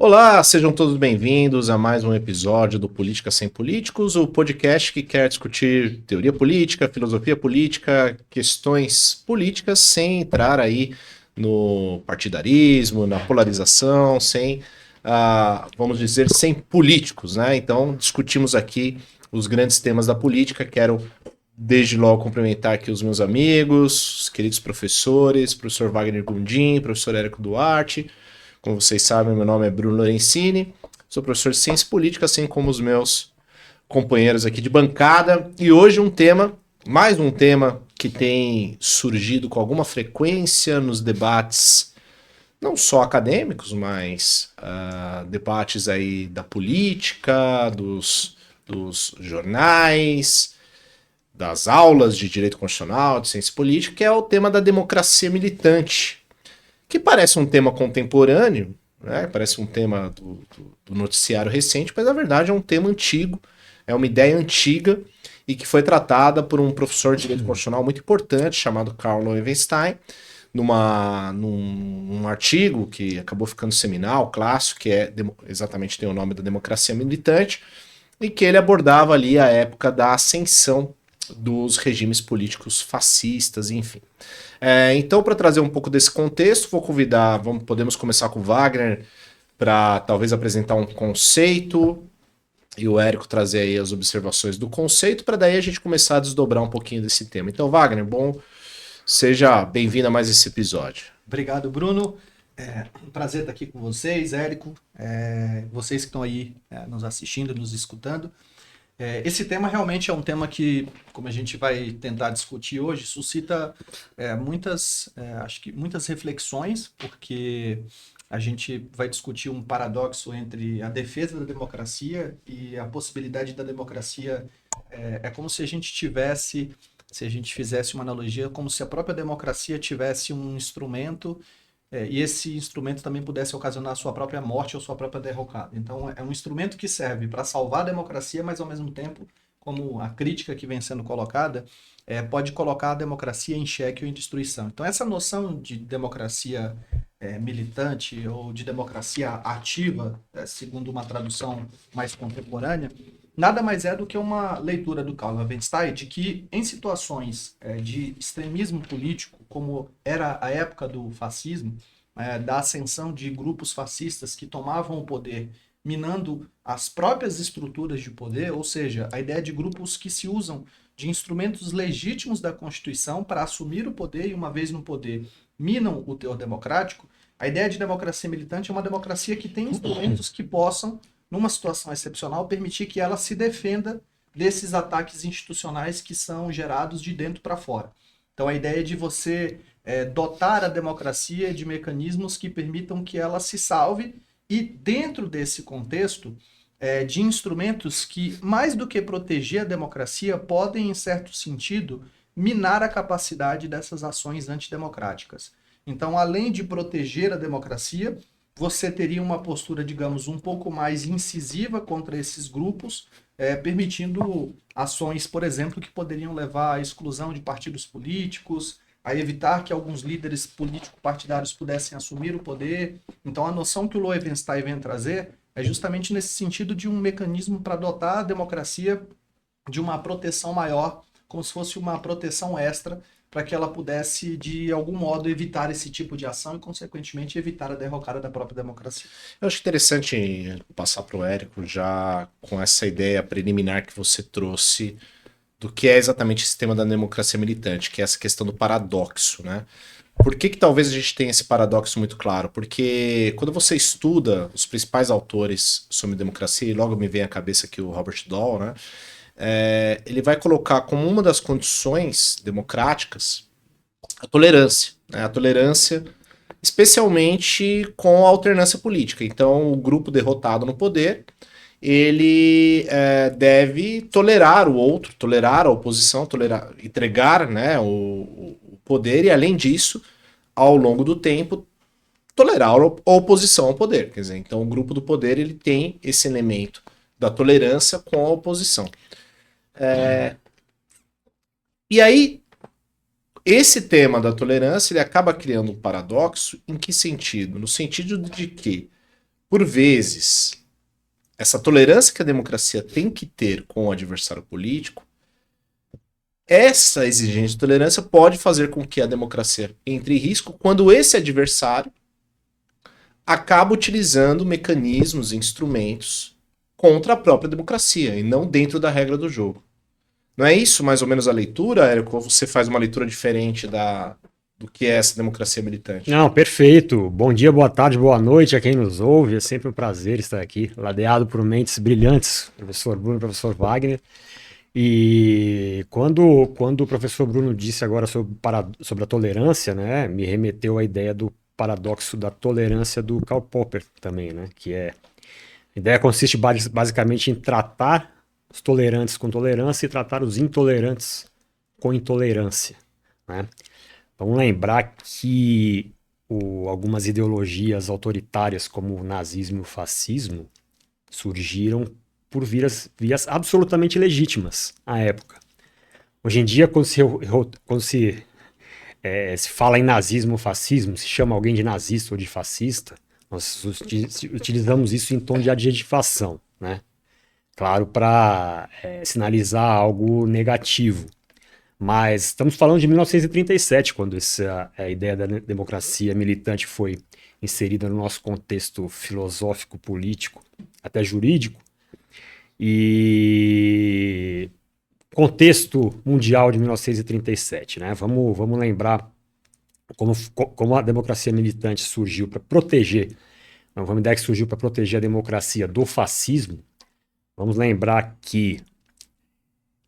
Olá, sejam todos bem-vindos a mais um episódio do Política Sem Políticos, o podcast que quer discutir teoria política, filosofia política, questões políticas sem entrar aí no partidarismo, na polarização, sem, vamos dizer, sem políticos, né? Então, discutimos aqui os grandes temas da política. Quero desde logo cumprimentar aqui os meus amigos, os queridos professores, professor Wagner Gondim, professor Érico Duarte. Como vocês sabem, meu nome é Bruno Lorenzini, sou professor de Ciência Política, assim como os meus companheiros aqui de bancada. E hoje mais um tema que tem surgido com alguma frequência nos debates, não só acadêmicos, mas debates aí da política, dos jornais, das aulas de direito constitucional, de ciência política, que é o tema da democracia militante, que parece um tema contemporâneo, né? Parece um tema do noticiário recente, mas na verdade é um tema antigo, é uma ideia antiga e que foi tratada por um professor de direito constitucional muito importante chamado Karl Loewenstein, num artigo que acabou ficando seminal, clássico, que exatamente tem o nome da democracia militante, e que ele abordava ali a época da ascensão dos regimes políticos fascistas, enfim. Então, para trazer um pouco desse contexto, podemos começar com o Wagner para talvez apresentar um conceito e o Érico trazer aí as observações do conceito, para daí a gente começar a desdobrar um pouquinho desse tema. Então, Wagner, seja bem-vindo a mais esse episódio. Obrigado, Bruno. É um prazer estar aqui com vocês, Érico, vocês que estão aí nos assistindo, nos escutando. Esse tema realmente é um tema que, como a gente vai tentar discutir hoje, suscita acho que muitas reflexões, porque a gente vai discutir um paradoxo entre a defesa da democracia e a possibilidade da democracia. É como se a gente tivesse, se a gente fizesse uma analogia, como se a própria democracia tivesse um instrumento e esse instrumento também pudesse ocasionar a sua própria morte ou sua própria derrocada. Então, é um instrumento que serve para salvar a democracia, mas, ao mesmo tempo, como a crítica que vem sendo colocada, pode colocar a democracia em xeque ou em destruição. Então, essa noção de democracia militante ou de democracia ativa, segundo uma tradução mais contemporânea, nada mais é do que uma leitura do Karl Loewenstein de que, em situações de extremismo político, como era a época do fascismo, da ascensão de grupos fascistas que tomavam o poder, minando as próprias estruturas de poder, ou seja, a ideia de grupos que se usam de instrumentos legítimos da Constituição para assumir o poder e, uma vez no poder, minam o teor democrático. A ideia de democracia militante é uma democracia que tem instrumentos que possam, numa situação excepcional, permitir que ela se defenda desses ataques institucionais que são gerados de dentro para fora. Então, a ideia de você dotar a democracia de mecanismos que permitam que ela se salve e, dentro desse contexto, de instrumentos que, mais do que proteger a democracia, podem, em certo sentido, minar a capacidade dessas ações antidemocráticas. Então, além de proteger a democracia, você teria uma postura, digamos, um pouco mais incisiva contra esses grupos, permitindo ações, por exemplo, que poderiam levar à exclusão de partidos políticos, a evitar que alguns líderes político-partidários pudessem assumir o poder. Então, a noção que o Loewenstein vem trazer é justamente nesse sentido de um mecanismo para dotar a democracia de uma proteção maior, como se fosse uma proteção extra, para que ela pudesse, de algum modo, evitar esse tipo de ação e, consequentemente, evitar a derrocada da própria democracia. Eu acho interessante passar para o Érico já com essa ideia preliminar que você trouxe do que é exatamente esse tema da democracia militante, que é essa questão do paradoxo, né? Por que talvez a gente tenha esse paradoxo muito claro? Porque quando você estuda os principais autores sobre democracia, e logo me vem à cabeça aqui o Robert Dahl, né? Ele vai colocar como uma das condições democráticas a tolerância, né? A tolerância, especialmente com a alternância política. Então, o grupo derrotado no poder, ele deve tolerar o outro, tolerar a oposição, entregar, né, o poder, e além disso, ao longo do tempo, tolerar a oposição ao poder. Quer dizer, então o grupo do poder ele tem esse elemento da tolerância com a oposição. E aí, esse tema da tolerância ele acaba criando um paradoxo. Em que sentido? No sentido de que por vezes, essa tolerância que a democracia tem que ter com o adversário político, essa exigência de tolerância pode fazer com que a democracia entre em risco quando esse adversário acaba utilizando mecanismos e instrumentos contra a própria democracia e não dentro da regra do jogo. Não é isso mais ou menos a leitura, Érico? Ou você faz uma leitura diferente do que é essa democracia militante? Não, perfeito. Bom dia, boa tarde, boa noite a quem nos ouve. É sempre um prazer estar aqui, ladeado por mentes brilhantes, professor Bruno e professor Wagner. E quando o professor Bruno disse agora sobre a tolerância, né, me remeteu à ideia do paradoxo da tolerância do Karl Popper também, né, a ideia consiste basicamente em tratar os tolerantes com tolerância e tratar os intolerantes com intolerância, né? Vamos lembrar que algumas ideologias autoritárias como o nazismo e o fascismo surgiram por vias absolutamente legítimas à época. Hoje em dia, quando se fala em nazismo ou fascismo, se chama alguém de nazista ou de fascista, nós utilizamos isso em tom de adjetivação, né? Claro, para sinalizar algo negativo. Mas estamos falando de 1937, quando a ideia da democracia militante foi inserida no nosso contexto filosófico, político, até jurídico. E contexto mundial de 1937, né? Vamos lembrar como a democracia militante surgiu para proteger, vamos ideia que surgiu para proteger a democracia do fascismo. Vamos lembrar que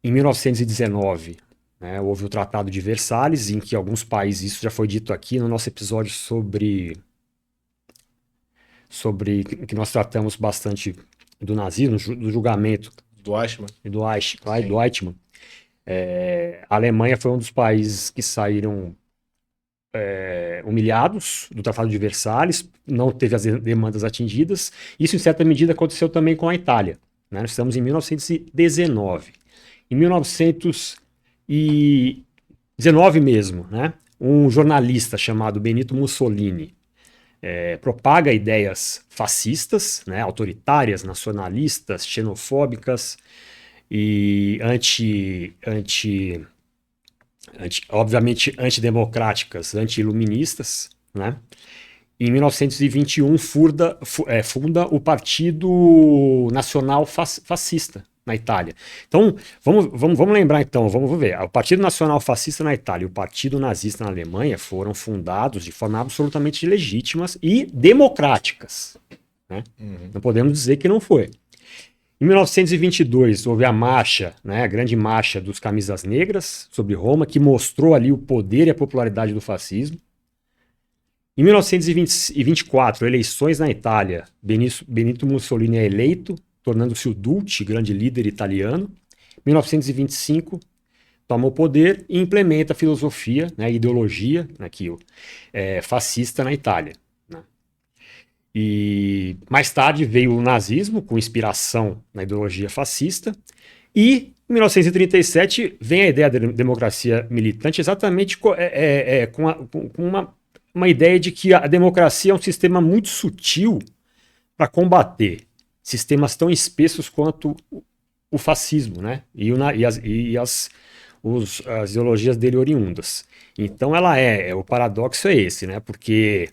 em 1919, né, houve o Tratado de Versalhes, em que alguns países, isso já foi dito aqui no nosso episódio sobre que nós tratamos bastante do nazismo, do julgamento Do Eichmann? do Eichmann. A Alemanha foi um dos países que saíram humilhados do Tratado de Versalhes, não teve as demandas atingidas. Isso, em certa medida, aconteceu também com a Itália, né? Nós estamos em 1919. Em 1919 mesmo, né? Um jornalista chamado Benito Mussolini propaga ideias fascistas, né, autoritárias, nacionalistas, xenofóbicas e obviamente antidemocráticas, anti-iluministas, né? Em 1921 funda o Partido Nacional Fascista na Itália. Então, vamos lembrar então, vamos ver. O Partido Nacional Fascista na Itália e o Partido Nazista na Alemanha foram fundados de forma absolutamente legítimas e democráticas, né? Não podemos dizer que não foi. Em 1922 houve a marcha, né, a grande marcha dos camisas negras sobre Roma, que mostrou ali o poder e a popularidade do fascismo. Em 1924, eleições na Itália, Benito Mussolini é eleito, tornando-se o Duce, grande líder italiano. Em 1925, toma o poder e implementa a filosofia, né, a ideologia fascista na Itália. Né? E mais tarde veio o nazismo, com inspiração na ideologia fascista, e em 1937 vem a ideia da democracia militante exatamente com uma ideia de que a democracia é um sistema muito sutil para combater sistemas tão espessos quanto o fascismo, né? As ideologias dele oriundas. Então o paradoxo é esse, né? Porque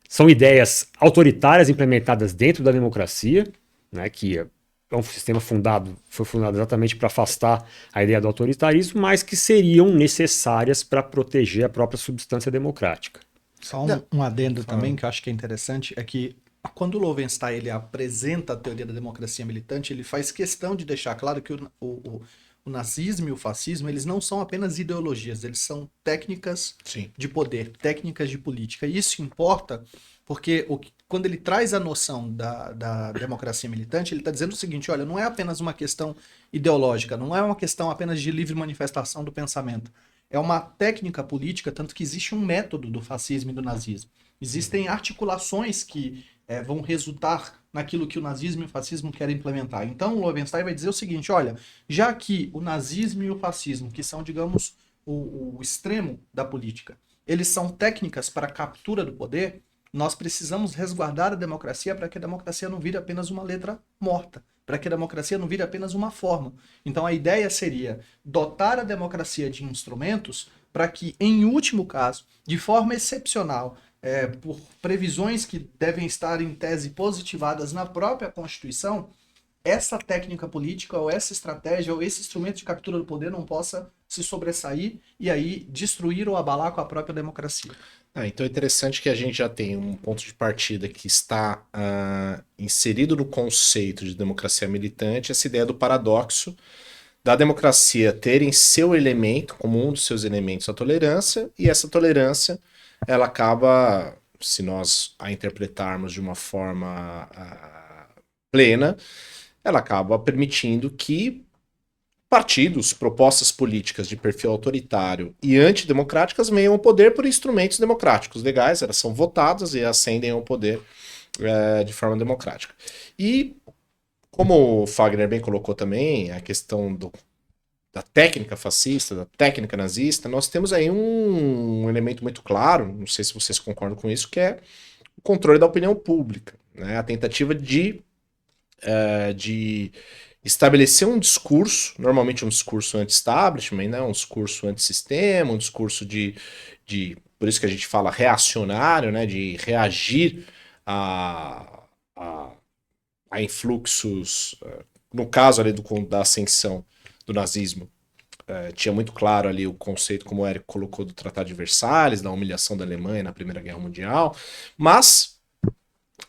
são ideias autoritárias implementadas dentro da democracia, né? Que é um sistema foi fundado exatamente para afastar a ideia do autoritarismo, mas que seriam necessárias para proteger a própria substância democrática. Só um adendo também que eu acho que é interessante é que quando o Loewenstein ele apresenta a teoria da democracia militante, ele faz questão de deixar claro que o nazismo e o fascismo eles não são apenas ideologias, eles são técnicas de poder, técnicas de política. E isso importa porque quando ele traz a noção da democracia militante, ele está dizendo o seguinte, olha, não é apenas uma questão ideológica, não é uma questão apenas de livre manifestação do pensamento. É uma técnica política, tanto que existe um método do fascismo e do nazismo. Existem articulações que vão resultar naquilo que o nazismo e o fascismo querem implementar. Então, o Loewenstein vai dizer o seguinte, olha, já que o nazismo e o fascismo, que são, digamos, o extremo da política, eles são técnicas para a captura do poder, nós precisamos resguardar a democracia para que a democracia não vire apenas uma letra morta, para que a democracia não vire apenas uma forma. Então a ideia seria dotar a democracia de instrumentos para que, em último caso, de forma excepcional, por previsões que devem estar em tese positivadas na própria Constituição, essa técnica política ou essa estratégia ou esse instrumento de captura do poder não possa se sobressair e aí destruir ou abalar com a própria democracia. Então é interessante que a gente já tem um ponto de partida que está inserido no conceito de democracia militante, essa ideia do paradoxo da democracia ter em seu elemento, como um dos seus elementos, a tolerância, e essa tolerância ela acaba, se nós a interpretarmos de uma forma plena, ela acaba permitindo que partidos, propostas políticas de perfil autoritário e antidemocráticas venham ao poder por instrumentos democráticos legais, elas são votadas e ascendem ao poder de forma democrática. E, como o Fagner bem colocou também, a questão da técnica fascista, da técnica nazista, nós temos aí um elemento muito claro, não sei se vocês concordam com isso, que é o controle da opinião pública, né? A tentativa de estabelecer um discurso, normalmente um discurso anti-establishment, né? Um discurso anti-sistema, um discurso por isso que a gente fala reacionário, né? De reagir a influxos, no caso ali da ascensão do nazismo, tinha muito claro ali o conceito, como o Érico colocou, do Tratado de Versalhes, da humilhação da Alemanha na Primeira Guerra Mundial, mas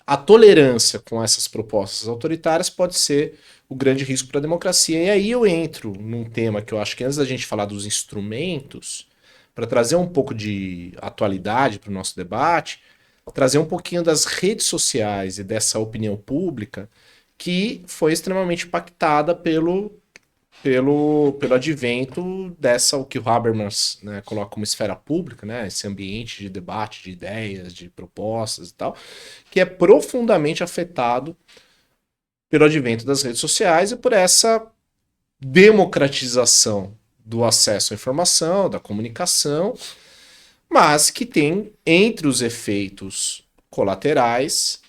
a tolerância com essas propostas autoritárias pode ser o grande risco para a democracia. E aí eu entro num tema que eu acho que antes da gente falar dos instrumentos, para trazer um pouco de atualidade para o nosso debate, trazer um pouquinho das redes sociais e dessa opinião pública que foi extremamente impactada pelo advento dessa, o que o Habermas, né, coloca como esfera pública, né, esse ambiente de debate de ideias, de propostas e tal, que é profundamente afetado pelo advento das redes sociais e por essa democratização do acesso à informação, da comunicação, mas que tem entre os efeitos colaterais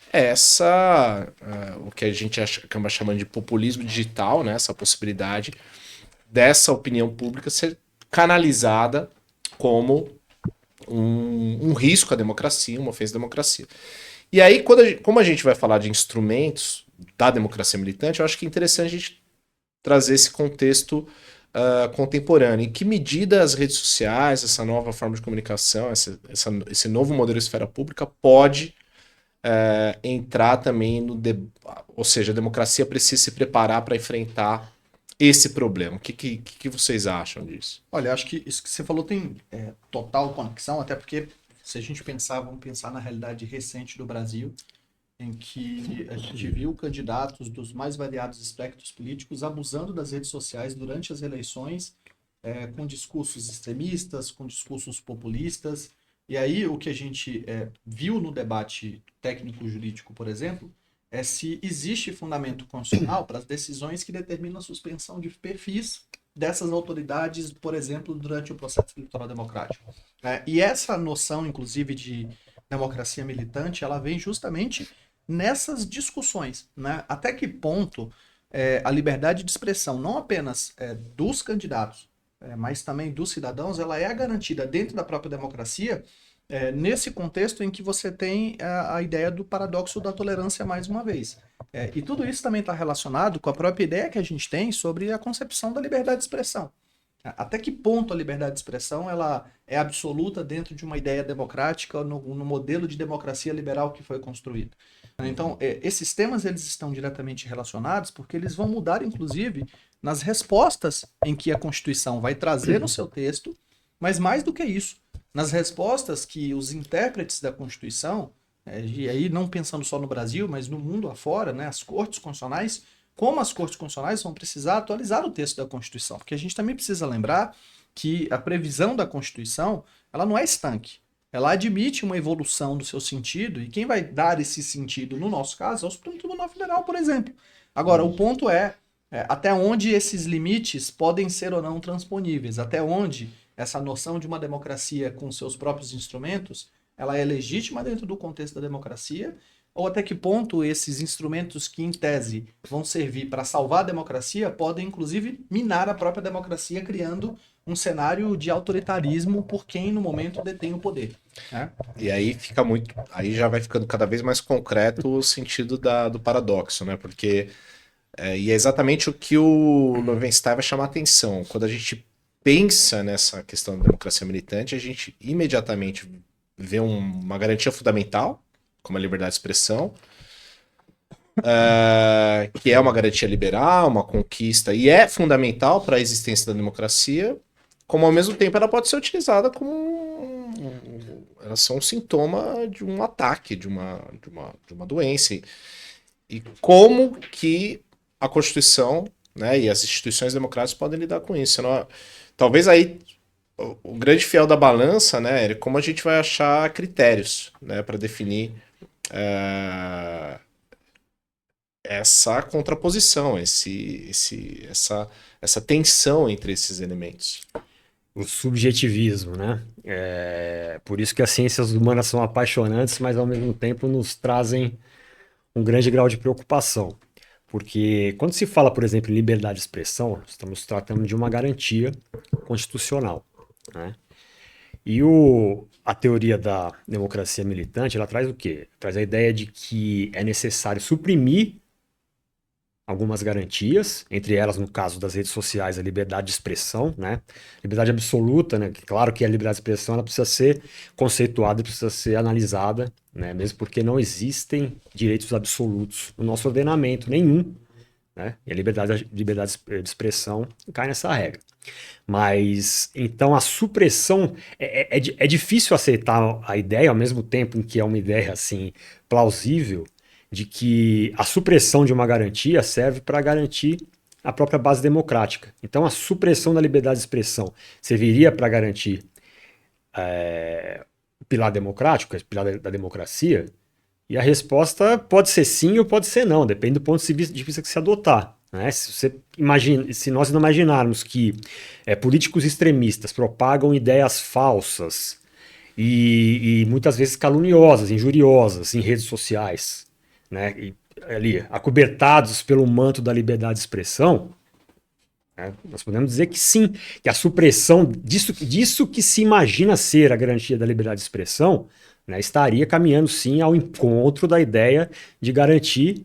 o que a gente acaba chamando de populismo digital, né? Essa possibilidade dessa opinião pública ser canalizada como um risco à democracia, uma ofensa à democracia. E aí, como a gente vai falar de instrumentos da democracia militante, eu acho que é interessante a gente trazer esse contexto contemporâneo. Em que medida as redes sociais, essa nova forma de comunicação, esse novo modelo de esfera pública pode entrar também ou seja, a democracia precisa se preparar para enfrentar esse problema. O que vocês acham disso? Olha, acho que isso que você falou tem total conexão, até porque se a gente vamos pensar na realidade recente do Brasil, em que a gente viu candidatos dos mais variados espectros políticos abusando das redes sociais durante as eleições, com discursos extremistas, com discursos populistas. E aí o que a gente viu no debate técnico-jurídico, por exemplo, é se existe fundamento constitucional para as decisões que determinam a suspensão de perfis dessas autoridades, por exemplo, durante o processo eleitoral democrático. E essa noção, inclusive, de democracia militante, ela vem justamente nessas discussões, né? Até que ponto a liberdade de expressão, não apenas dos candidatos, mas também dos cidadãos, ela é garantida dentro da própria democracia, nesse contexto em que você tem a ideia do paradoxo da tolerância mais uma vez. E tudo isso também está relacionado com a própria ideia que a gente tem sobre a concepção da liberdade de expressão. Até que ponto a liberdade de expressão ela é absoluta dentro de uma ideia democrática, no modelo de democracia liberal que foi construído. Então, esses temas eles estão diretamente relacionados porque eles vão mudar, inclusive, nas respostas em que a Constituição vai trazer no seu texto, mas mais do que isso, nas respostas que os intérpretes da Constituição, e aí não pensando só no Brasil, mas no mundo afora, né, as cortes constitucionais, como as cortes constitucionais vão precisar atualizar o texto da Constituição, porque a gente também precisa lembrar que a previsão da Constituição, ela não é estanque, ela admite uma evolução do seu sentido, e quem vai dar esse sentido, no nosso caso, é o Supremo Tribunal Federal, por exemplo. Agora, o ponto até onde esses limites podem ser ou não transponíveis, até onde essa noção de uma democracia com seus próprios instrumentos ela é legítima dentro do contexto da democracia, ou até que ponto esses instrumentos que, em tese, vão servir para salvar a democracia, podem, inclusive, minar a própria democracia, criando um cenário de autoritarismo por quem, no momento, detém o poder, né? E aí fica muito. Aí já vai ficando cada vez mais concreto o sentido do paradoxo, né? Porque. E é exatamente o que o Loewenstein vai chamar a atenção. Quando a gente pensa nessa questão da democracia militante, a gente imediatamente vê uma garantia fundamental, como a liberdade de expressão, que é uma garantia liberal, uma conquista, e é fundamental para a existência da democracia, como ao mesmo tempo ela pode ser utilizada como ela é um sintoma de um ataque, de uma doença. E como que a Constituição, né, e as instituições democráticas podem lidar com isso. Senão, talvez aí o grande fiel da balança, né, é como a gente vai achar critérios, né, para definir essa contraposição, essa tensão entre esses elementos. O subjetivismo, né? Por isso que as ciências humanas são apaixonantes, mas ao mesmo tempo nos trazem um grande grau de preocupação. Porque quando se fala, por exemplo, em liberdade de expressão, estamos tratando de uma garantia constitucional, né? E a teoria da democracia militante, ela traz o quê? Traz a ideia de que é necessário suprimir algumas garantias, entre elas, no caso das redes sociais, a liberdade de expressão, né? Liberdade absoluta, né? Claro que a liberdade de expressão ela precisa ser conceituada, precisa ser analisada, né? Mesmo porque não existem direitos absolutos no nosso ordenamento, nenhum, né? E a liberdade de expressão cai nessa regra. Mas, então, a supressão... É difícil aceitar a ideia, ao mesmo tempo em que é uma ideia, assim, plausível, de que a supressão de uma garantia serve para garantir a própria base democrática. Então, a supressão da liberdade de expressão serviria para garantir o pilar democrático, o pilar da democracia? E a resposta pode ser sim ou pode ser não, depende do ponto de vista que se adotar, né? Se nós não imaginarmos que políticos extremistas propagam ideias falsas e muitas vezes caluniosas, injuriosas em redes sociais, né, e ali, acobertados pelo manto da liberdade de expressão, né, nós podemos dizer que sim, que a supressão disso que se imagina ser a garantia da liberdade de expressão, né, estaria caminhando sim ao encontro da ideia de garantir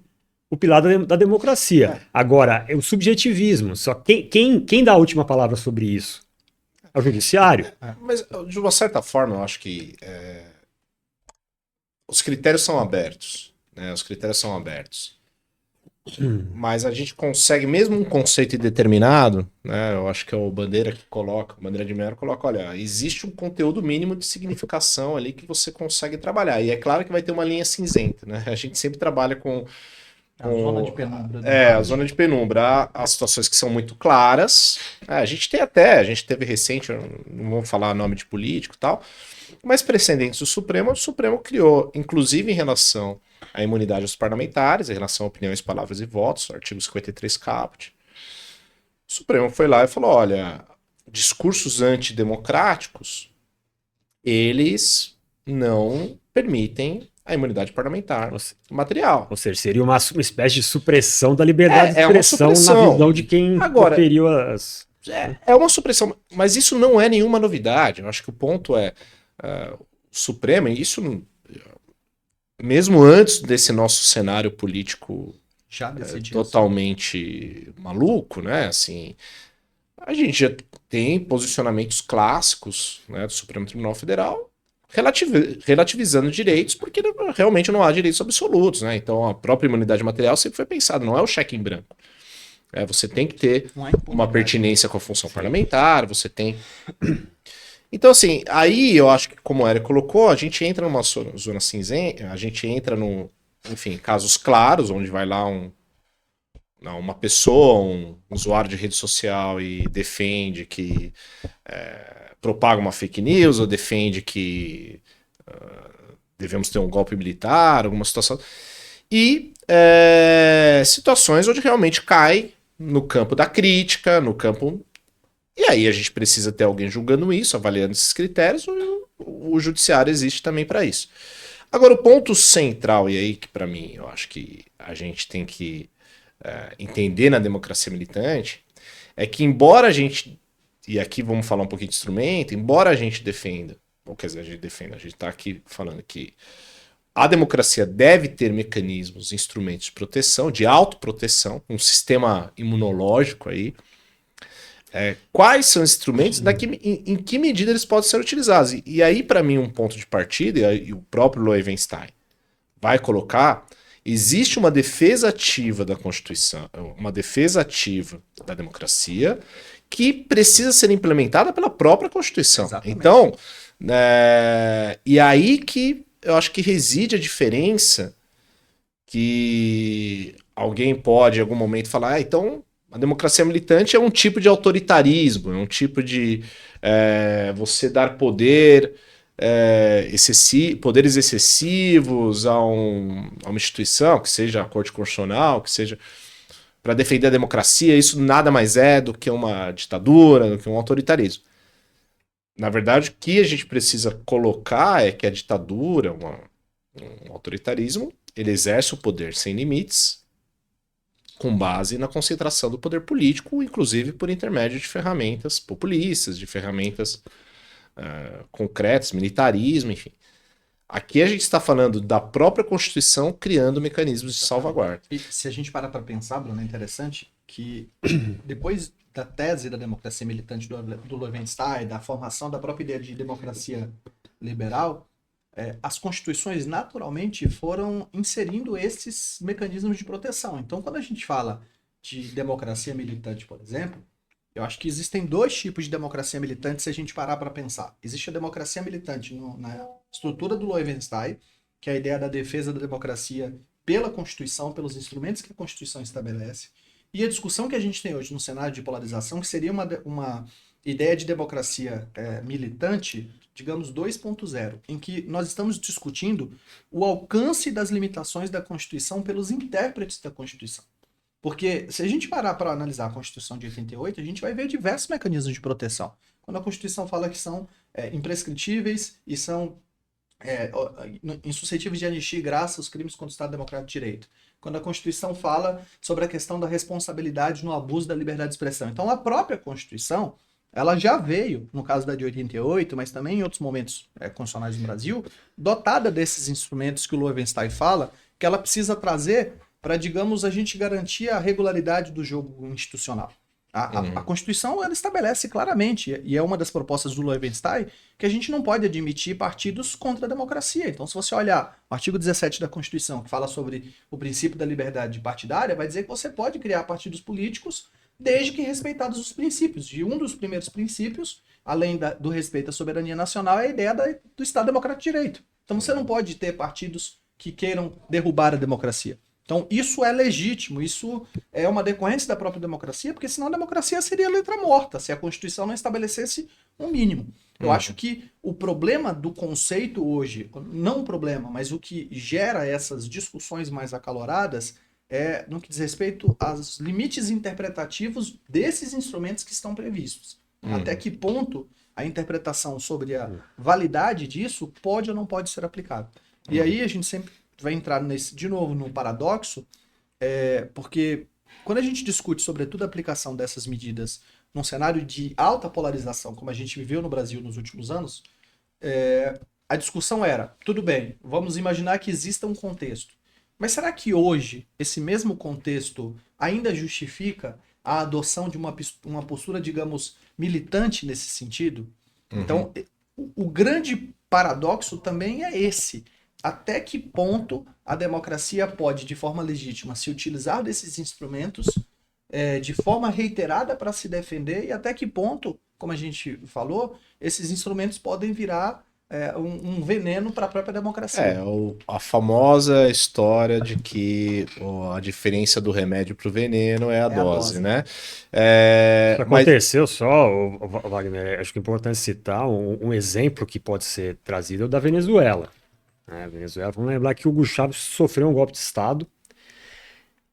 o pilar da democracia. Agora, o subjetivismo, só quem dá a última palavra sobre isso? É o judiciário. Mas, de uma certa forma, eu acho que os critérios são abertos. Os critérios são abertos. Mas a gente consegue, mesmo um conceito indeterminado, né, eu acho que é o Bandeira que coloca, o Bandeira de Mello coloca, olha, existe um conteúdo mínimo de significação ali que você consegue trabalhar. E é claro que vai ter uma linha cinzenta, né? A gente sempre trabalha com a zona de penumbra. A zona de penumbra. Há situações que são muito claras. A gente teve recente, não vou falar nome de político e tal, mas precedentes do Supremo, o Supremo criou, inclusive em relação à imunidade dos parlamentares, em relação a opiniões, palavras e votos, artigo 53 caput. O Supremo foi lá e falou, olha, discursos antidemocráticos, eles não permitem a imunidade parlamentar material. Ou seja, seria uma espécie de supressão da liberdade de na expressão visão de quem proferiu as... É uma supressão, mas isso não é nenhuma novidade. Eu acho que o ponto é o Supremo, e isso mesmo antes desse nosso cenário político já totalmente maluco, né? Assim, a gente já tem posicionamentos clássicos, né, do Supremo Tribunal Federal relativizando direitos, porque realmente não há direitos absolutos, né? Então a própria imunidade material sempre foi pensada, não é o cheque em branco. Você tem que ter uma pertinência com a função parlamentar, você tem... Então, assim, aí eu acho que, como o Érico colocou, a gente entra numa zona cinzenta, a gente entra enfim, casos claros, onde vai lá uma pessoa, um usuário de rede social e defende que propaga uma fake news, ou defende que devemos ter um golpe militar, alguma situação. E situações onde realmente cai no campo da crítica, no campo... E aí a gente precisa ter alguém julgando isso, avaliando esses critérios, o judiciário existe também para isso. Agora, o ponto central, e aí que para mim eu acho que a gente tem que entender na democracia militante, é que embora a gente, e aqui vamos falar um pouquinho de instrumento, embora a gente defenda, ou quer dizer, a gente está aqui falando que a democracia deve ter mecanismos, instrumentos de proteção, de autoproteção, um sistema imunológico aí. Quais são os instrumentos, em que medida eles podem ser utilizados? E aí, para mim, um ponto de partida, e o próprio Loewenstein vai colocar, existe uma defesa ativa da Constituição, uma defesa ativa da democracia, que precisa ser implementada pela própria Constituição. Exatamente. Então, e aí que eu acho que reside a diferença que alguém pode, em algum momento, falar, então a democracia militante é um tipo de autoritarismo, é um tipo de você dar poderes excessivos a uma instituição, que seja a Corte Constitucional, que seja para defender a democracia. Isso nada mais é do que uma ditadura, do que um autoritarismo. Na verdade, o que a gente precisa colocar é que a ditadura, um autoritarismo, ele exerce o poder sem limites, com base na concentração do poder político, inclusive por intermédio de ferramentas populistas, de ferramentas concretas, militarismo, enfim. Aqui a gente está falando da própria Constituição criando mecanismos de salvaguarda. E se a gente parar para pensar, Bruno, é interessante que depois da tese da democracia militante do Loewenstein, da formação da própria ideia de democracia liberal, as constituições naturalmente foram inserindo esses mecanismos de proteção. Então, quando a gente fala de democracia militante, por exemplo, eu acho que existem dois tipos de democracia militante se a gente parar para pensar. Existe a democracia militante na estrutura do Loewenstein, que é a ideia da defesa da democracia pela Constituição, pelos instrumentos que a Constituição estabelece, e a discussão que a gente tem hoje no cenário de polarização, que seria uma ideia de democracia militante, digamos 2.0, em que nós estamos discutindo o alcance das limitações da Constituição pelos intérpretes da Constituição. Porque se a gente parar para analisar a Constituição de 88, a gente vai ver diversos mecanismos de proteção. Quando a Constituição fala que são imprescritíveis e são insuscetíveis de anistia e graça os crimes contra o Estado Democrático de Direito. Quando a Constituição fala sobre a questão da responsabilidade no abuso da liberdade de expressão. Então, a própria Constituição, ela já veio, no caso da de 88, mas também em outros momentos constitucionais no Brasil, dotada desses instrumentos que o Loewenstein fala, que ela precisa trazer para, digamos, a gente garantir a regularidade do jogo institucional. A Constituição ela estabelece claramente, e é uma das propostas do Loewenstein, que a gente não pode admitir partidos contra a democracia. Então, se você olhar o artigo 17 da Constituição, que fala sobre o princípio da liberdade partidária, vai dizer que você pode criar partidos políticos desde que respeitados os princípios. E um dos primeiros princípios, além do respeito à soberania nacional, é a ideia do Estado Democrático de Direito. Então, você não pode ter partidos que queiram derrubar a democracia. Então, isso é legítimo, isso é uma decorrência da própria democracia, porque senão a democracia seria letra morta, se a Constituição não estabelecesse um mínimo. Eu acho que o problema do conceito hoje, não o problema, mas o que gera essas discussões mais acaloradas, é no que diz respeito aos limites interpretativos desses instrumentos que estão previstos. Até que ponto a interpretação sobre a validade disso pode ou não pode ser aplicada. E aí a gente sempre vai entrar de novo no paradoxo, porque quando a gente discute sobretudo a aplicação dessas medidas num cenário de alta polarização, como a gente viveu no Brasil nos últimos anos, a discussão era, tudo bem, vamos imaginar que exista um contexto, mas será que hoje esse mesmo contexto ainda justifica a adoção de uma postura, digamos, militante nesse sentido? Então, o grande paradoxo também é esse. Até que ponto a democracia pode, de forma legítima, se utilizar desses instrumentos de forma reiterada para se defender e até que ponto, como a gente falou, esses instrumentos podem virar um veneno para a própria democracia. A famosa história de que a diferença do remédio para o veneno é a dose, né? Isso aconteceu só, Wagner, acho que é importante citar um exemplo que pode ser trazido é o da Venezuela. A Venezuela, vamos lembrar que o Hugo Chávez sofreu um golpe de Estado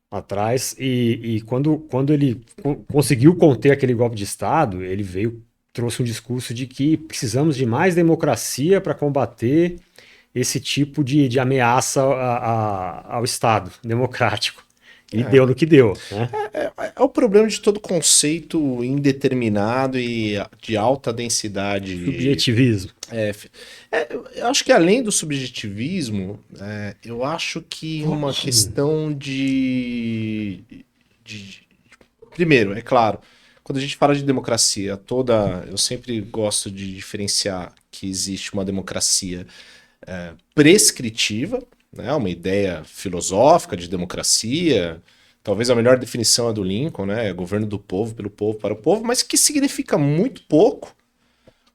atrás e quando ele conseguiu conter aquele golpe de Estado, ele veio trouxe um discurso de que precisamos de mais democracia para combater esse tipo de ameaça ao Estado democrático. E deu no que deu, né? É o problema de todo conceito indeterminado e de alta densidade. Subjetivismo. Eu acho que além do subjetivismo, eu acho que uma questão Primeiro, é claro, quando a gente fala de democracia, eu sempre gosto de diferenciar que existe uma democracia prescritiva, né, uma ideia filosófica de democracia. Talvez a melhor definição é do Lincoln, né? Governo do povo, pelo povo, para o povo, mas que significa muito pouco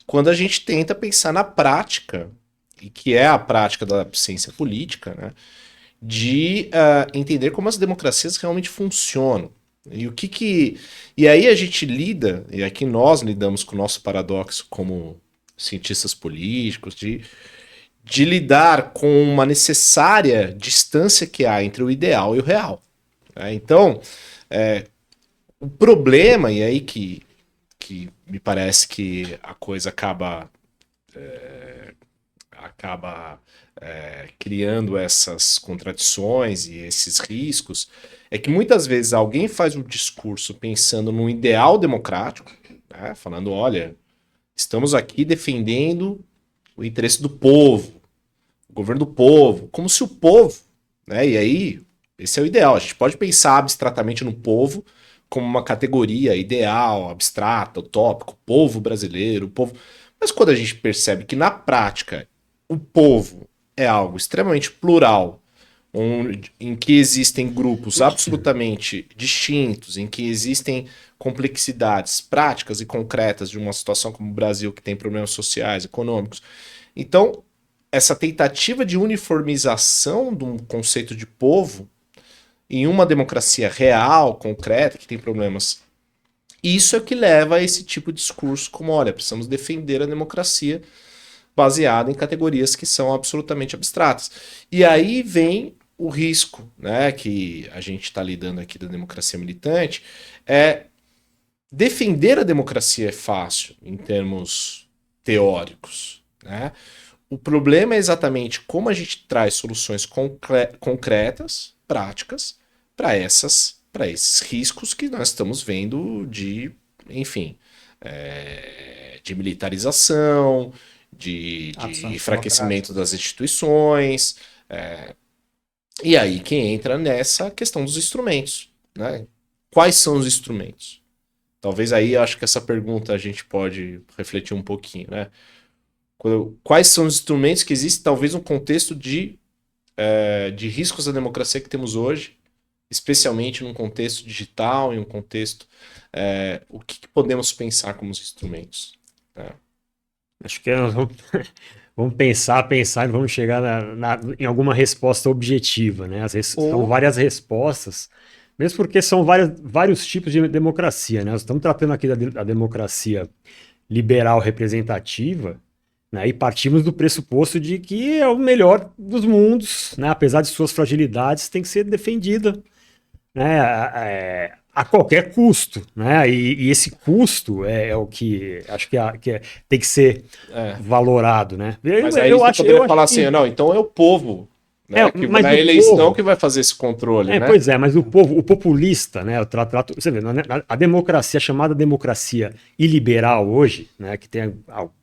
quando a gente tenta pensar na prática, e que é a prática da ciência política, né? De entender como as democracias realmente funcionam. E aí a gente lida, e aqui nós lidamos com o nosso paradoxo como cientistas políticos, de lidar com uma necessária distância que há entre o ideal e o real. Então, o problema, e aí que me parece que a coisa acaba criando essas contradições e esses riscos, é que muitas vezes alguém faz um discurso pensando num ideal democrático, né, falando, olha, estamos aqui defendendo o interesse do povo, o governo do povo, como se o povo, né, e aí, esse é o ideal, a gente pode pensar abstratamente no povo como uma categoria ideal, abstrata, utópico, povo brasileiro, povo. Mas quando a gente percebe que na prática o povo é algo extremamente plural, em que existem grupos absolutamente distintos, em que existem complexidades práticas e concretas de uma situação como o Brasil, que tem problemas sociais, econômicos. Então, essa tentativa de uniformização de um conceito de povo em uma democracia real, concreta, que tem problemas, isso é o que leva a esse tipo de discurso como, olha, precisamos defender a democracia baseada em categorias que são absolutamente abstratas. E aí vem o risco, né, que a gente está lidando aqui da democracia militante, defender a democracia é fácil em termos teóricos, né? O problema é exatamente como a gente traz soluções concretas, práticas, para esses riscos que nós estamos vendo de, enfim, de militarização, de enfraquecimento das instituições. E aí que entra nessa questão dos instrumentos, né? Quais são os instrumentos? Talvez aí eu acho que essa pergunta a gente pode refletir um pouquinho, né? Quais são os instrumentos que existem, talvez um contexto de riscos da democracia que temos hoje, especialmente num contexto digital, em um contexto... o que podemos pensar como os instrumentos? Acho que nós vamos pensar e vamos chegar em alguma resposta objetiva, né? São várias respostas, mesmo porque são vários tipos de democracia, né? Nós estamos tratando aqui da democracia liberal representativa, né? E partimos do pressuposto de que é o melhor dos mundos, né? Apesar de suas fragilidades, tem que ser defendida, né? A qualquer custo, né? E esse custo é o que acho que tem que ser valorado, né? Mas aí você poderia falar assim, não, então é o povo, né? Que na eleição que vai fazer esse controle, né? Pois é, mas o populista, né? Você vê, a democracia, chamada democracia iliberal hoje, né? Que tem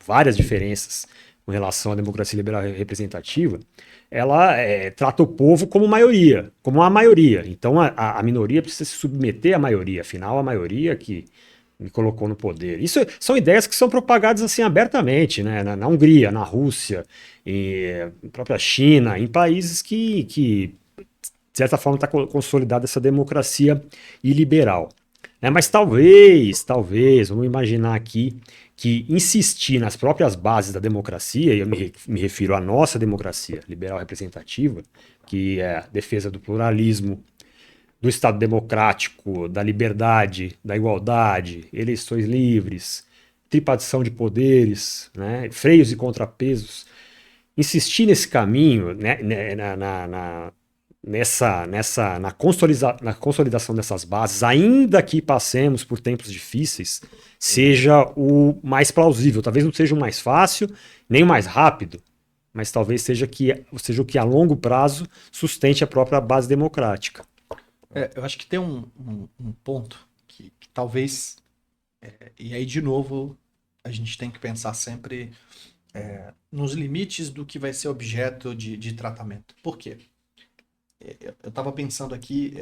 várias diferenças com relação à democracia liberal representativa, ela trata o povo como maioria, como uma maioria. Então a minoria precisa se submeter à maioria, afinal a maioria que me colocou no poder. Isso são ideias que são propagadas assim abertamente, né? Na Hungria, na Rússia, na própria China, em países que de certa forma está consolidada essa democracia iliberal. Mas talvez, vamos imaginar aqui que insistir nas próprias bases da democracia, e eu me refiro à nossa democracia liberal representativa, que é a defesa do pluralismo, do Estado democrático, da liberdade, da igualdade, eleições livres, tripartição de poderes, né, freios e contrapesos, insistir nesse caminho, né, na consolidação dessas bases, ainda que passemos por tempos difíceis, seja o mais plausível. Talvez não seja o mais fácil, nem o mais rápido, mas talvez seja o que a longo prazo sustente a própria base democrática. Eu acho que tem um ponto que talvez, e aí de novo, a gente tem que pensar sempre nos limites do que vai ser objeto de tratamento. Por quê? Eu estava pensando aqui,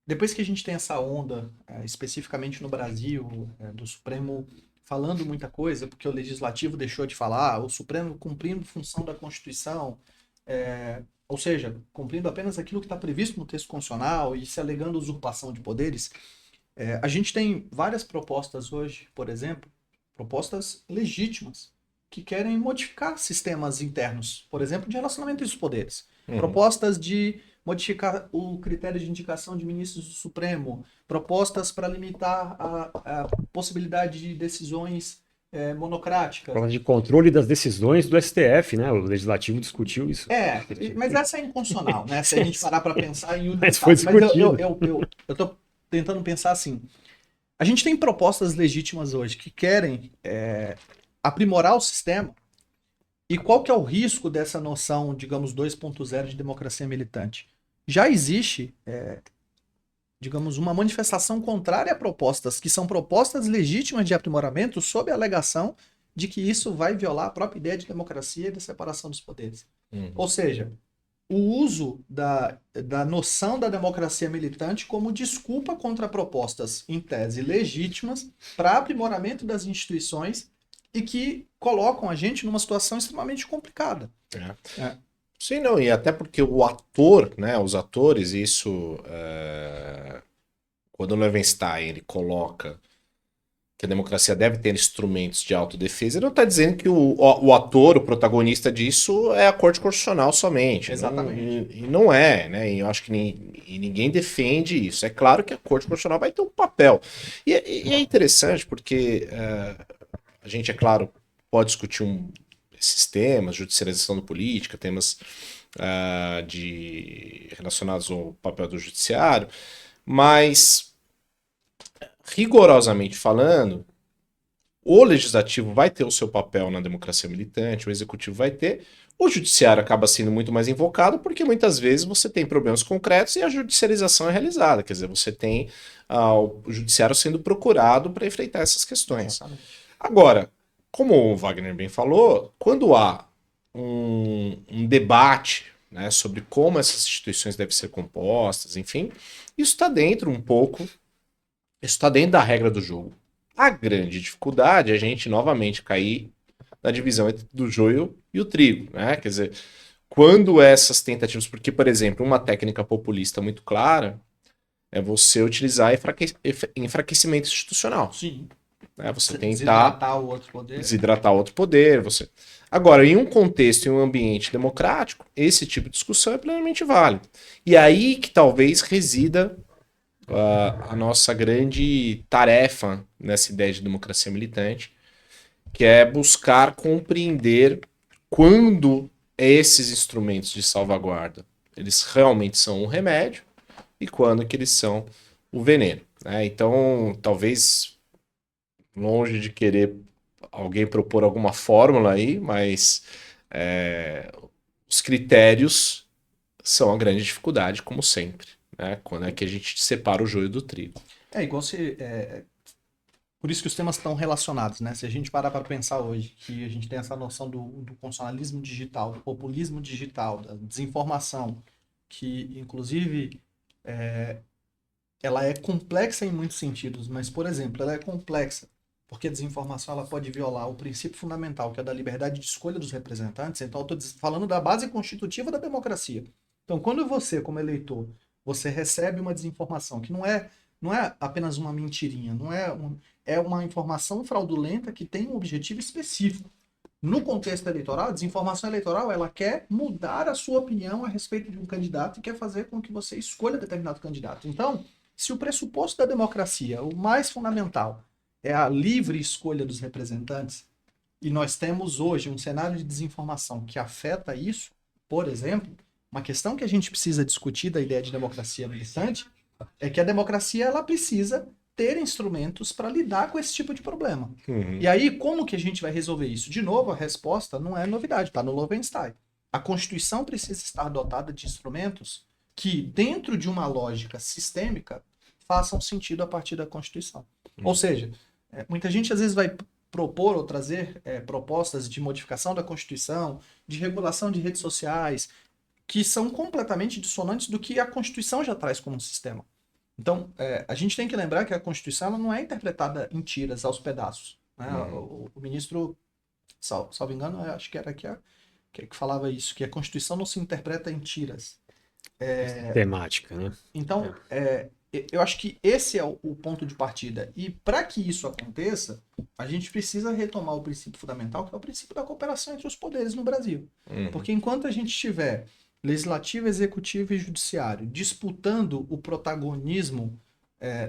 depois que a gente tem essa onda, especificamente no Brasil, do Supremo falando muita coisa, porque o Legislativo deixou de falar, o Supremo cumprindo função da Constituição, ou seja, cumprindo apenas aquilo que está previsto no texto constitucional e se alegando usurpação de poderes, a gente tem várias propostas hoje, por exemplo, propostas legítimas, que querem modificar sistemas internos, por exemplo, de relacionamento entre os poderes. Propostas de modificar o critério de indicação de ministros do Supremo, propostas para limitar a possibilidade de decisões monocráticas. Prova de controle das decisões do STF, né? O Legislativo discutiu isso. Mas essa é inconstitucional, né? Se a gente parar para pensar em... Mas foi discutido. Eu estou tentando pensar assim. A gente tem propostas legítimas hoje que querem aprimorar o sistema. E qual que é o risco dessa noção, digamos, 2.0 de democracia militante? Já existe, digamos, uma manifestação contrária a propostas, que são propostas legítimas de aprimoramento sob a alegação de que isso vai violar a própria ideia de democracia e da separação dos poderes. Ou seja, o uso da noção da democracia militante como desculpa contra propostas, em tese, legítimas para aprimoramento das instituições e que colocam a gente numa situação extremamente complicada. Sim, não, e até porque o ator, né, os atores, isso, quando o Levenstein ele coloca que a democracia deve ter instrumentos de autodefesa, ele não está dizendo que o ator, o protagonista disso é a Corte Constitucional somente. Exatamente. E não é, né? E eu acho que ninguém defende isso. É claro que a Corte Constitucional vai ter um papel. E é interessante porque a gente, é claro, pode discutir esses temas, judicialização da política, temas relacionados ao papel do judiciário, mas, rigorosamente falando, o legislativo vai ter o seu papel na democracia militante, o executivo vai ter, o judiciário acaba sendo muito mais invocado porque muitas vezes você tem problemas concretos e a judicialização é realizada, quer dizer, você tem o judiciário sendo procurado para enfrentar essas questões. Exatamente. Agora, como o Wagner bem falou, quando há um debate, né, sobre como essas instituições devem ser compostas, enfim, isso está dentro da regra do jogo. A grande dificuldade é a gente novamente cair na divisão entre do joio e o trigo, né? Quer dizer, quando essas tentativas, porque, por exemplo, uma técnica populista muito clara é você utilizar enfraquecimento institucional. Sim. Né? Você tentar desidratar o outro poder. Desidratar outro poder. Agora, em um contexto, em um ambiente democrático, esse tipo de discussão é plenamente válido. E aí que talvez resida a nossa grande tarefa nessa ideia de democracia militante, que é buscar compreender quando esses instrumentos de salvaguarda eles realmente são um remédio e quando que eles são o veneno. Né? Então, talvez, longe de querer alguém propor alguma fórmula aí, mas os critérios são a grande dificuldade, como sempre. Né? Quando é que a gente separa o joio do trigo. Igual por isso que os temas estão relacionados, né? Se a gente parar para pensar hoje que a gente tem essa noção do constitucionalismo digital, do populismo digital, da desinformação, que inclusive ela é complexa em muitos sentidos, mas, por exemplo, ela é complexa porque a desinformação ela pode violar o princípio fundamental, que é da liberdade de escolha dos representantes. Então, eu estou falando da base constitutiva da democracia. Então, quando você, como eleitor, você recebe uma desinformação que não é apenas uma mentirinha, é uma informação fraudulenta que tem um objetivo específico. No contexto eleitoral, a desinformação eleitoral ela quer mudar a sua opinião a respeito de um candidato e quer fazer com que você escolha determinado candidato. Então, se o pressuposto da democracia, o mais fundamental, é a livre escolha dos representantes, e nós temos hoje um cenário de desinformação que afeta isso, por exemplo, Uma questão que a gente precisa discutir da ideia de democracia militante é que a democracia ela precisa ter instrumentos para lidar com esse tipo de problema. Uhum. E aí, como que a gente vai resolver isso? De novo, a resposta não é novidade, está no Lowenstein. A Constituição precisa estar dotada de instrumentos que, dentro de uma lógica sistêmica, façam sentido a partir da Constituição. Ou seja, muita gente às vezes vai propor ou trazer propostas de modificação da Constituição, de regulação de redes sociais, que são completamente dissonantes do que a Constituição já traz como sistema. Então, a gente tem que lembrar que a Constituição ela não é interpretada em tiras, aos pedaços. Né? O ministro, salvo engano, eu acho que era que falava isso, que a Constituição não se interpreta em tiras. Temática, né? Então, eu acho que esse é o ponto de partida. E para que isso aconteça, a gente precisa retomar o princípio fundamental, que é o princípio da cooperação entre os poderes no Brasil. Porque enquanto a gente tiver legislativo, executivo e judiciário disputando o protagonismo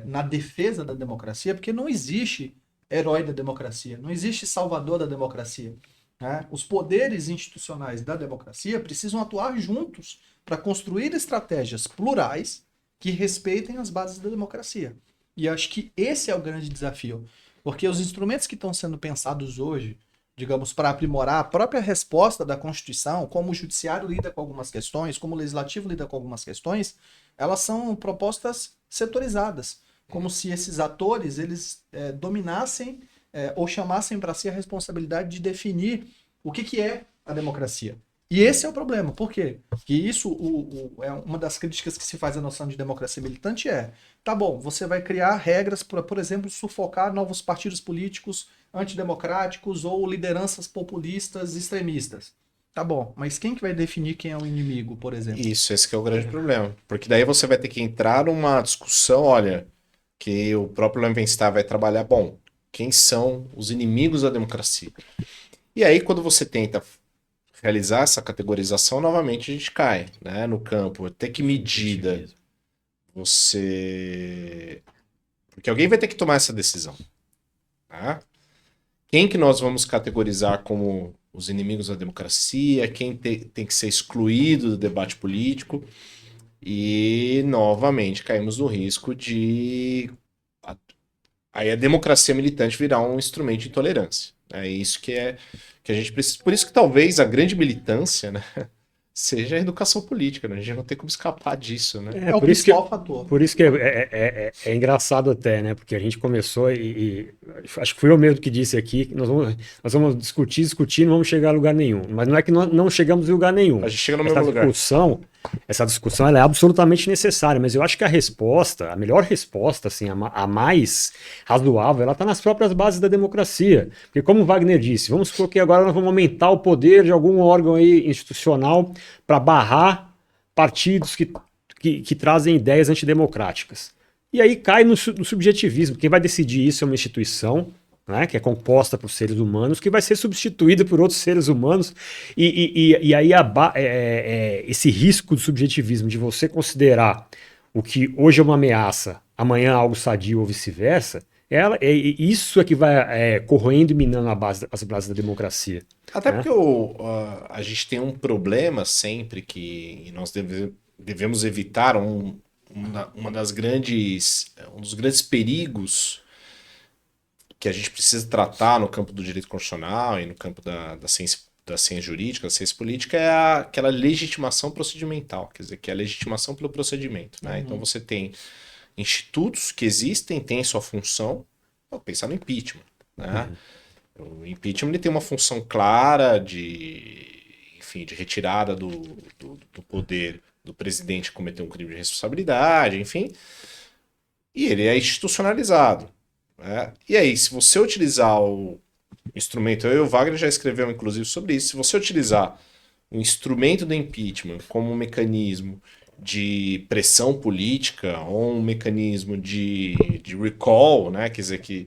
na defesa da democracia, porque não existe herói da democracia, não existe salvador da democracia. Né? Os poderes institucionais da democracia precisam atuar juntos para construir estratégias plurais que respeitem as bases da democracia. E acho que esse é o grande desafio, porque os instrumentos que estão sendo pensados hoje, digamos, para aprimorar a própria resposta da Constituição, como o judiciário lida com algumas questões, como o legislativo lida com algumas questões, elas são propostas setorizadas, como se esses atores eles dominassem ou chamassem para si a responsabilidade de definir o que é a democracia. E esse é o problema. Por quê? Que isso é uma das críticas que se faz à noção de democracia militante tá bom, você vai criar regras para, por exemplo, sufocar novos partidos políticos antidemocráticos ou lideranças populistas extremistas. Tá bom, mas quem que vai definir quem é o inimigo, por exemplo? Isso, esse que é o grande problema. Porque daí você vai ter que entrar numa discussão, olha, que o próprio Lowenstein vai trabalhar, bom, quem são os inimigos da democracia? E aí, quando você tenta realizar essa categorização, novamente a gente cai, né, no campo. Até que medida você... Porque alguém vai ter que tomar essa decisão. Tá? Quem que nós vamos categorizar como os inimigos da democracia? Quem tem que ser excluído do debate político? E, novamente, caímos no risco de... Aí a democracia militante virar um instrumento de intolerância. É isso que a gente precisa. Por isso que talvez a grande militância, né, seja a educação política, né? A gente não tem como escapar disso, né? É o principal fator. Por isso que é engraçado até, né? Porque a gente começou e acho que fui eu mesmo que disse aqui que nós vamos discutir, não vamos chegar a lugar nenhum. Mas não é que nós não chegamos a lugar nenhum. A gente chega no mesmo lugar. Essa discussão ela é absolutamente necessária, mas eu acho que a melhor resposta, assim, a mais razoável, ela está nas próprias bases da democracia. Porque como o Wagner disse, vamos supor que agora nós vamos aumentar o poder de algum órgão aí institucional para barrar partidos que trazem ideias antidemocráticas. E aí cai no subjetivismo. Quem vai decidir isso é uma instituição, né, que é composta por seres humanos, que vai ser substituída por outros seres humanos, e aí esse risco do subjetivismo de você considerar o que hoje é uma ameaça, amanhã algo sadio ou vice-versa, isso é que vai corroendo e minando as bases da democracia. Até porque a gente tem um problema sempre que nós devemos evitar, um dos grandes perigos que a gente precisa tratar no campo do direito constitucional e no campo da ciência jurídica, da ciência política, é aquela legitimação procedimental, quer dizer, que é a legitimação pelo procedimento. Né? Então você tem institutos que existem, têm sua função. Vou pensar no impeachment. Né? O impeachment ele tem uma função clara de retirada do poder do presidente que cometeu um crime de responsabilidade, enfim, e ele é institucionalizado. Né? E aí, se você utilizar o instrumento, o Wagner já escreveu inclusive sobre isso, se você utilizar o instrumento do impeachment como um mecanismo de pressão política ou um mecanismo de recall, né? Quer dizer que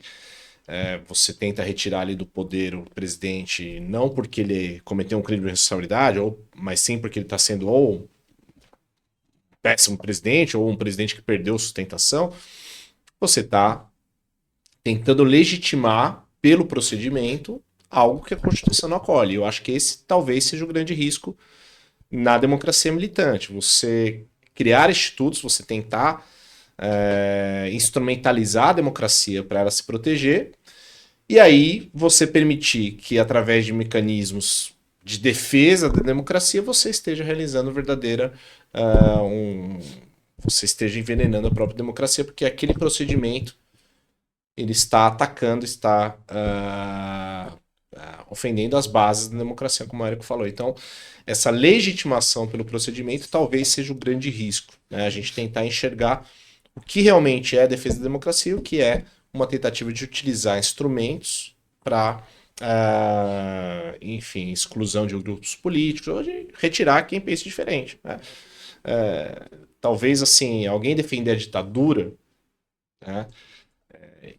você tenta retirar ali do poder o presidente não porque ele cometeu um crime de responsabilidade, mas sim porque ele está sendo ou um péssimo presidente ou um presidente que perdeu sustentação, você está tentando legitimar pelo procedimento algo que a Constituição não acolhe. Eu acho que esse talvez seja o grande risco na democracia militante. Você criar institutos, você tentar instrumentalizar a democracia para ela se proteger, e aí você permitir que, através de mecanismos de defesa da democracia, você esteja realizando você esteja envenenando a própria democracia, porque aquele procedimento ele está atacando, está ofendendo as bases da democracia, como o Érico falou. Então, essa legitimação pelo procedimento talvez seja o grande risco, né? A gente tentar enxergar o que realmente é a defesa da democracia, o que é uma tentativa de utilizar instrumentos para, enfim, exclusão de grupos políticos, ou de retirar quem pensa diferente, né? Talvez, assim, alguém defender a ditadura, né?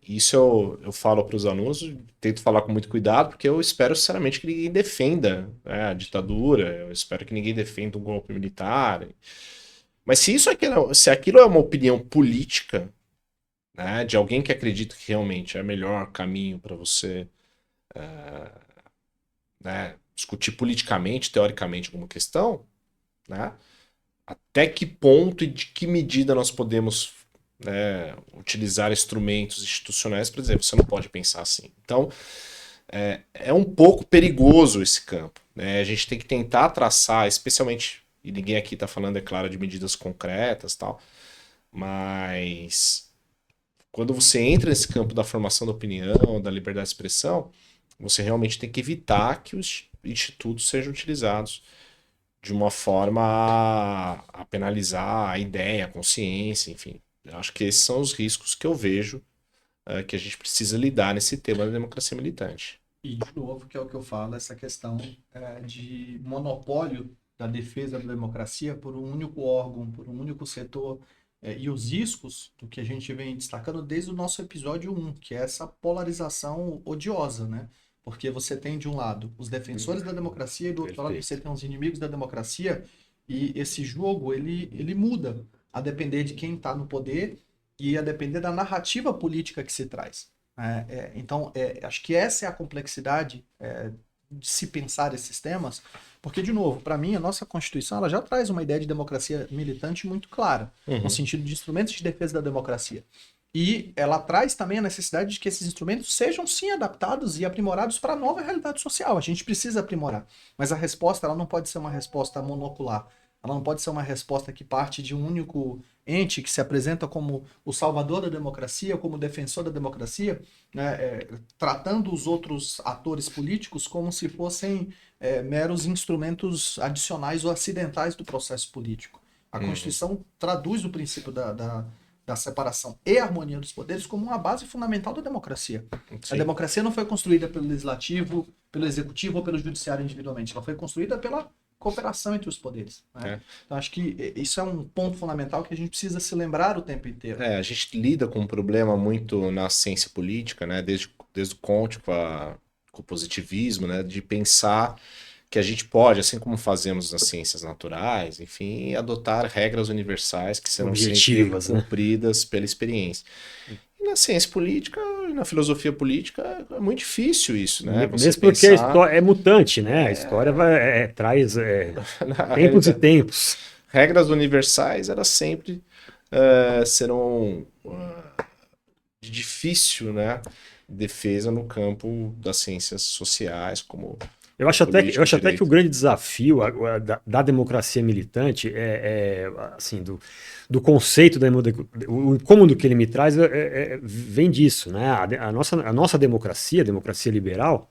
Isso eu falo para os alunos, tento falar com muito cuidado, porque eu espero sinceramente que ninguém defenda, né, a ditadura, eu espero que ninguém defenda um golpe militar. Mas se aquilo é uma opinião política, né, de alguém que acredita que realmente é o melhor caminho para você né, discutir politicamente, teoricamente, alguma questão, né, até que ponto e de que medida nós podemos, né, utilizar instrumentos institucionais para dizer você não pode pensar assim. Então, é um pouco perigoso esse campo, né? A gente tem que tentar traçar, especialmente, e ninguém aqui está falando, é claro, de medidas concretas, tal, mas quando você entra nesse campo da formação da opinião, da liberdade de expressão, você realmente tem que evitar que os institutos sejam utilizados de uma forma a penalizar a ideia, a consciência, enfim. Eu acho que esses são os riscos que eu vejo que a gente precisa lidar nesse tema da democracia militante. E, de novo, que é o que eu falo, essa questão de monopólio da defesa da democracia por um único órgão, por um único setor, e os riscos do que a gente vem destacando desde o nosso episódio 1, que é essa polarização odiosa, né? Porque você tem, de um lado, os defensores da democracia e do outro lado você tem os inimigos da democracia, e esse jogo, ele muda a depender de quem está no poder e a depender da narrativa política que se traz. Então, acho que essa é a complexidade de se pensar esses temas, porque, de novo, para mim, a nossa Constituição ela já traz uma ideia de democracia militante muito clara, no sentido de instrumentos de defesa da democracia. E ela traz também a necessidade de que esses instrumentos sejam, sim, adaptados e aprimorados para a nova realidade social. A gente precisa aprimorar. Mas a resposta ela não pode ser uma resposta monocular. Ela não pode ser uma resposta que parte de um único ente que se apresenta como o salvador da democracia, como o defensor da democracia, né, tratando os outros atores políticos como se fossem meros instrumentos adicionais ou acidentais do processo político. A Constituição traduz o princípio da separação e harmonia dos poderes como uma base fundamental da democracia. Sim. A democracia não foi construída pelo legislativo, pelo executivo ou pelo judiciário individualmente. Ela foi construída pela cooperação entre os poderes. Né? Então, acho que isso é um ponto fundamental que a gente precisa se lembrar o tempo inteiro. A gente lida com um problema muito na ciência política, né? Desde o Comte com o positivismo, né? De pensar que a gente pode, assim como fazemos nas ciências naturais, enfim, adotar regras universais que serão sempre cumpridas pela experiência. E na ciência política, na filosofia política, é muito difícil isso, né? Mesmo porque a história é mutante, né? A história traz tempos e tempos. Regras universais, elas sempre serão de difícil, né, defesa no campo das ciências sociais, como... Eu acho até que o grande desafio da democracia militante assim, do conceito o incômodo que ele me traz vem disso, né? A nossa democracia, a democracia liberal,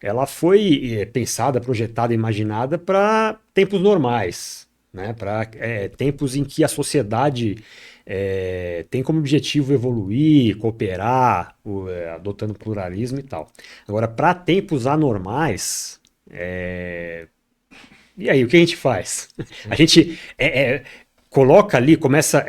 ela foi pensada, projetada, imaginada para tempos normais, né? Para tempos em que a sociedade tem como objetivo evoluir, cooperar, adotando pluralismo e tal. Agora, para tempos anormais, e aí, o que a gente faz? A gente coloca ali, começa...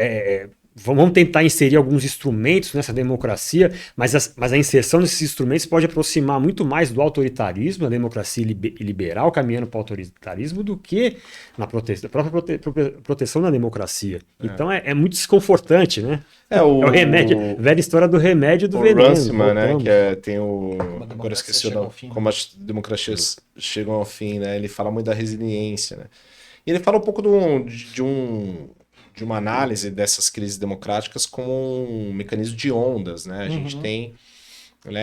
vamos tentar inserir alguns instrumentos nessa democracia, mas a inserção desses instrumentos pode aproximar muito mais do autoritarismo, da democracia liberal, caminhando para o autoritarismo, do que na própria proteção da democracia. Então é muito desconfortante, né? O remédio, velha história do remédio do veneno. Runciman, né? Que tem o... Agora esqueci como as democracias chegam ao fim, né? Ele fala muito da resiliência, né? E ele fala um pouco de uma análise dessas crises democráticas como um mecanismo de ondas, né? A gente tem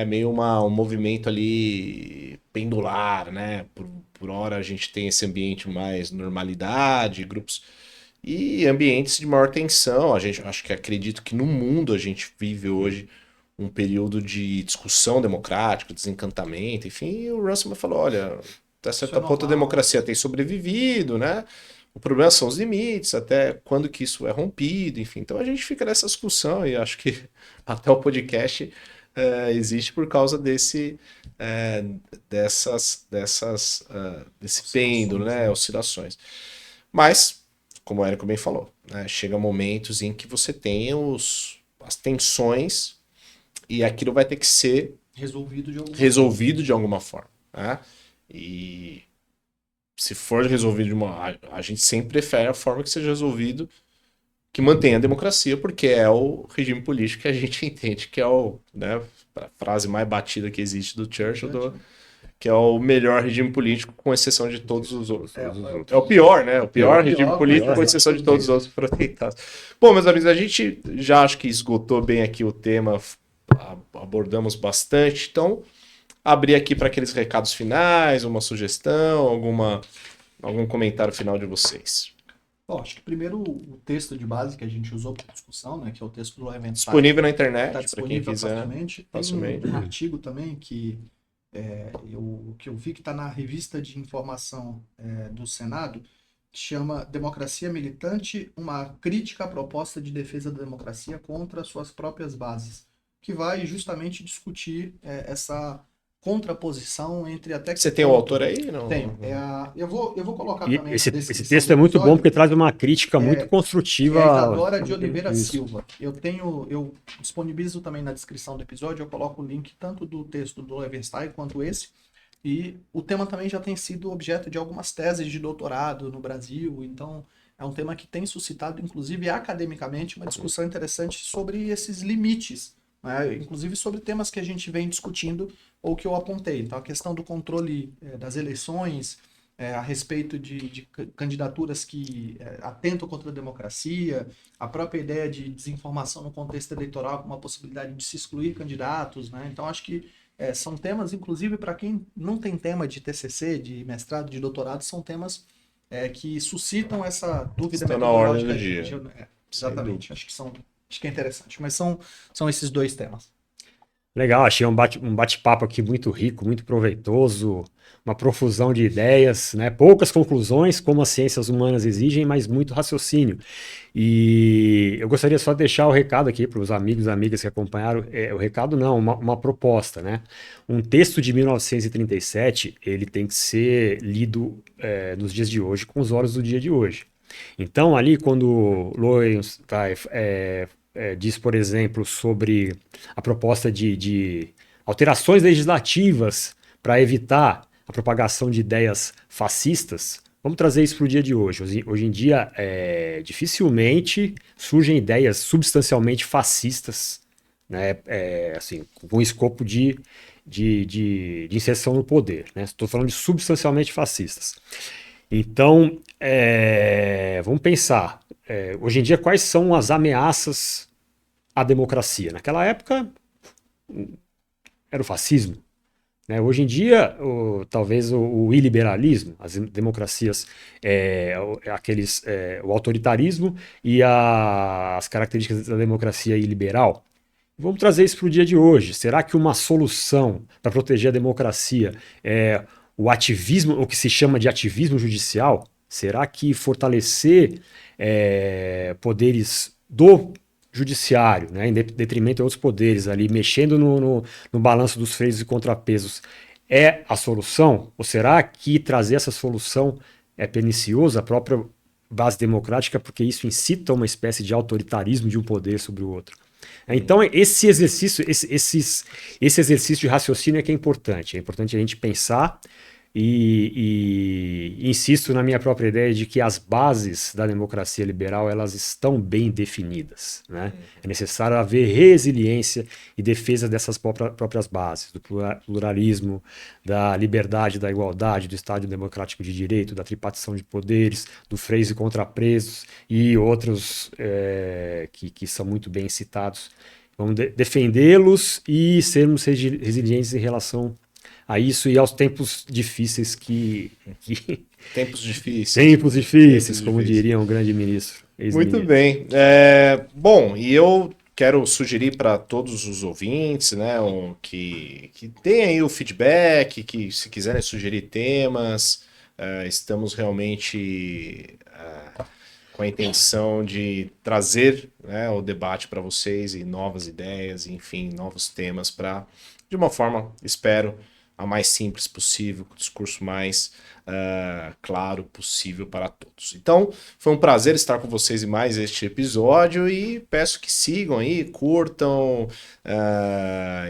meio um movimento ali pendular, né? Por hora a gente tem esse ambiente mais normalidade, grupos e ambientes de maior tensão. Acho que acredito que no mundo a gente vive hoje um período de discussão democrática, desencantamento, enfim, e o Russell falou, olha, até certo ponto a democracia tem sobrevivido, né? O problema são os limites, até quando que isso é rompido, enfim. Então a gente fica nessa discussão e acho que até o podcast existe por causa desse pêndulo, né? Oscilações. Mas, como o Érico bem falou, né? Chega momentos em que você tem as tensões e aquilo vai ter que ser resolvido de alguma forma. Né? E se for resolvido a gente sempre prefere a forma que seja resolvido que mantenha a democracia, porque é o regime político que a gente entende que é né, a frase mais batida que existe do Churchill, que é o melhor regime político, com exceção de todos os outros. É o pior, né? O pior regime político, com exceção de todos os outros proteitados. Bom, meus amigos, a gente já acho que esgotou bem aqui o tema, abordamos bastante, então abrir aqui para aqueles recados finais, uma sugestão, algum comentário final de vocês. Bom, acho que primeiro o texto de base que a gente usou para discussão, né, que é o texto do Levenstein. Disponível na internet, está disponível para quem quiser. Facilmente. Tem um artigo também que eu vi que está na revista de informação do Senado, que chama Democracia Militante, uma crítica à proposta de defesa da democracia contra suas próprias bases, que vai justamente discutir essa contraposição entre até que... Você tem o autor aí? Não? Tenho. Eu vou colocar também... Esse texto é muito bom porque traz uma crítica muito construtiva. É a Isadora de Oliveira Silva. Eu disponibilizo também na descrição do episódio, eu coloco o link tanto do texto do Levenstein quanto esse. E o tema também já tem sido objeto de algumas teses de doutorado no Brasil, então é um tema que tem suscitado, inclusive academicamente, uma discussão interessante sobre esses limites, né? Inclusive sobre temas que a gente vem discutindo ou que eu apontei. Então, a questão do controle das eleições, a respeito de candidaturas que atentam contra a democracia, a própria ideia de desinformação no contexto eleitoral com uma possibilidade de se excluir candidatos, né? Então, acho que são temas, inclusive, para quem não tem tema de TCC, de mestrado, de doutorado, são temas que suscitam essa dúvida metodológica. Na ordem do dia. Exatamente, acho que é interessante. Mas são esses dois temas. Legal, achei um bate-papo aqui muito rico, muito proveitoso, uma profusão de ideias, né? Poucas conclusões, como as ciências humanas exigem, mas muito raciocínio. E eu gostaria só de deixar o recado aqui para os amigos e amigas que acompanharam, o recado não, uma proposta, né? Um texto de 1937, ele tem que ser lido nos dias de hoje, com os olhos do dia de hoje. Então, ali, quando Lowenstein diz, por exemplo, sobre a proposta de alterações legislativas para evitar a propagação de ideias fascistas, vamos trazer isso para o dia de hoje. Hoje em dia, dificilmente surgem ideias substancialmente fascistas, né, assim, com escopo de inserção no poder. Né? Estou falando de substancialmente fascistas. Então, vamos pensar, hoje em dia, quais são as ameaças à democracia? Naquela época, era o fascismo. Né? Hoje em dia, talvez o iliberalismo, as democracias, o autoritarismo e as características da democracia iliberal. Vamos trazer isso para o dia de hoje. Será que uma solução para proteger a democracia é o ativismo, o que se chama de ativismo judicial? Será que fortalecer poderes do judiciário, né, em detrimento de outros poderes, ali mexendo no balanço dos freios e contrapesos, é a solução? Ou será que trazer essa solução é pernicioso à própria base democrática, porque isso incita uma espécie de autoritarismo de um poder sobre o outro? Então, esse exercício de raciocínio é que é importante. É importante a gente pensar e insisto na minha própria ideia de que as bases da democracia liberal elas estão bem definidas, né? É necessário haver resiliência e defesa dessas próprias bases, do pluralismo, da liberdade, da igualdade, do Estado democrático de direito, da tripartição de poderes, do freios e contrapesos e outros que são muito bem citados. Vamos defendê-los e sermos resilientes em relação a isso e aos tempos difíceis Tempos difíceis. Tempos difíceis, como diria um grande ministro. Muito bem. Bom, e eu quero sugerir para todos os ouvintes, né, que deem aí o feedback, que se quiserem sugerir temas, estamos realmente com a intenção de trazer, né, o debate para vocês e novas ideias, enfim, novos temas para, de uma forma, espero, a mais simples possível, com o discurso mais claro possível para todos. Então, foi um prazer estar com vocês em mais este episódio e peço que sigam aí, curtam,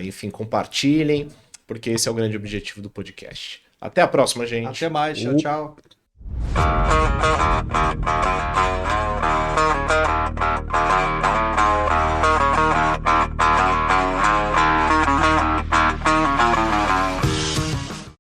enfim, compartilhem, porque esse é o grande objetivo do podcast. Até a próxima, gente. Até mais, tchau, tchau.